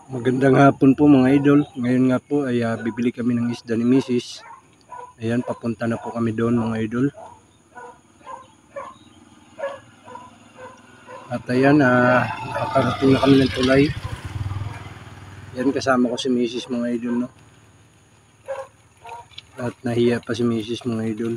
Magandang hapon po mga idol. Ngayon nga po ay bibili kami ng isda ni Mrs. Ayan, papunta na po kami doon mga idol. At ayan, nakarating na kami ng tulay. Ayan, kasama ko si Mrs. mga idol, no? At nahiya pa si Mrs. mga idol.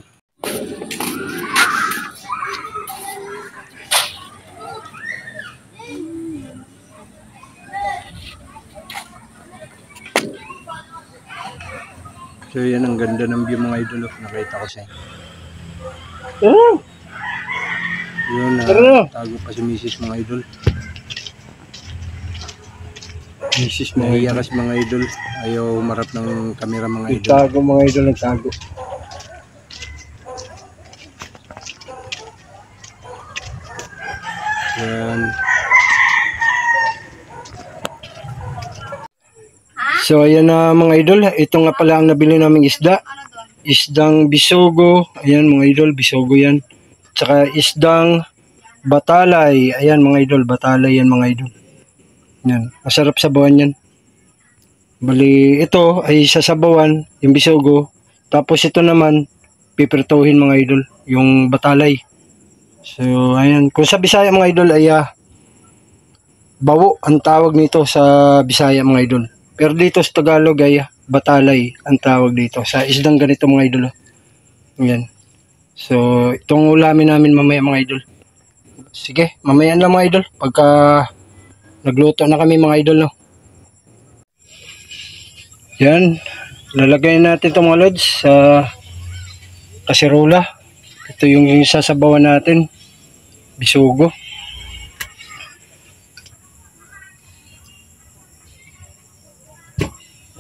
So yan, ang ganda ng view mga idol. Nakita ko siya. Yun, tago pa si Mrs. mga idol. Mrs. Mahiya kasi mga idol. Ayaw marap ng camera mga idol. Nagtago mga idol, nagtago. Yan. So ayan na mga idol. Ito nga pala ang nabili naming isda. Isdang bisogo. Ayan mga idol, bisogo yan. Tsaka isdang batalay. Ayan mga idol, batalay yan mga idol. Yan, masarap sabawan yan. Bali, ito ay sasabawan, yung bisogo. Tapos ito naman, pipirtuhin mga idol, yung batalay. So, ayan. Kung sa Bisaya mga idol ay bawo ang tawag nito sa Bisaya mga idol. Pero dito sa Tagalog ay batalay ang tawag dito. Sa isdang ganito mga idol. Ayan. So, itong ulamin namin mamaya mga idol. Sige, mamaya lang mga idol. Pagka nagluto na kami mga idol, no? Yan, lalagay natin itong mga lods sa kaserola. Ito yung sasabawan natin, bisugo.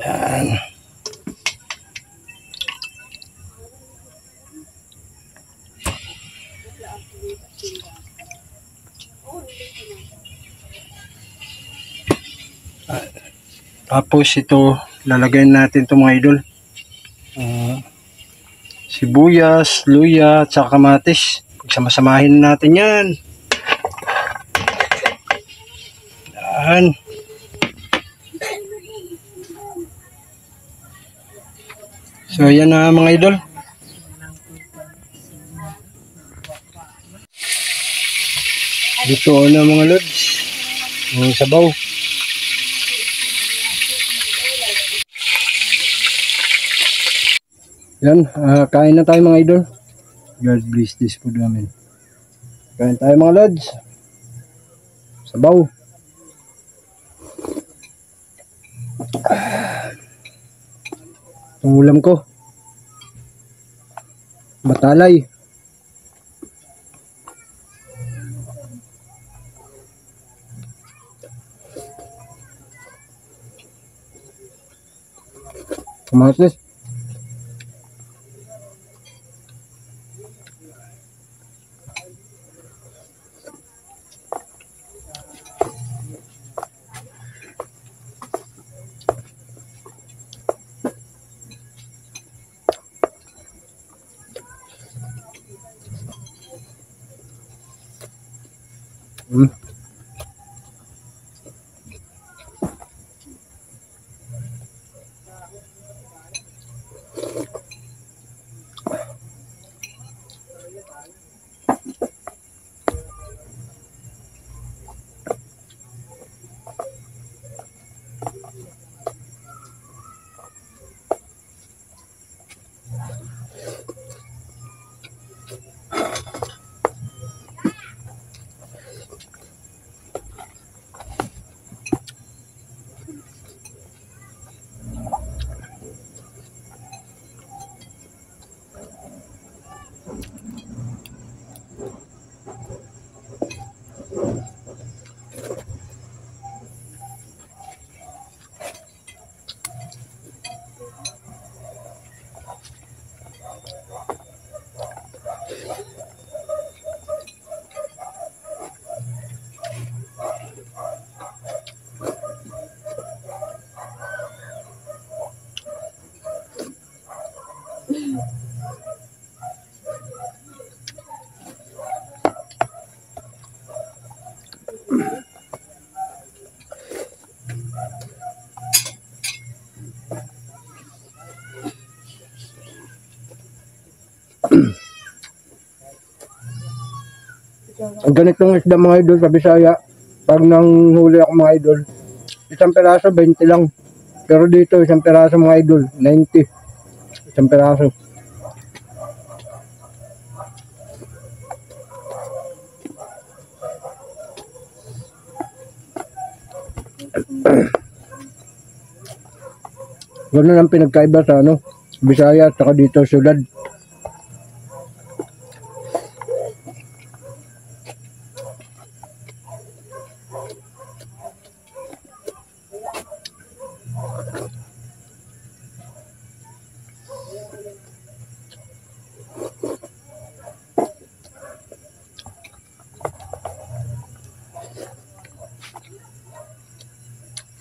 Yan. Tapos ito, lalagay natin ito mga idol. Sibuyas, luya, at saka kamatis. Pagsama-samahin natin yan. Yan. So yan na mga idol. Dito na mga lods. Yung sabaw. Yan, kain na tayo mga idol. God bless this food namin. Kain tayo mga lods. Sabaw. Ang ulam ko, batalay. Kamatis. Ganitong isda mga idol sa Bisaya, pag nanghuli ako mga idol, isang peraso 20 lang. Pero dito isang peraso mga idol, 90. Isang peraso. Ganun ang pinagkaiba sa Bisaya at saka dito syudad.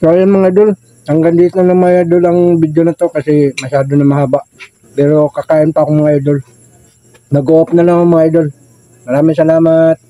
So ayan mga idol, hanggang dito na mga idol ang video na to kasi masyado na mahaba. Pero kakain pa ako mga idol. Nag-off na lang mga idol. Maraming salamat.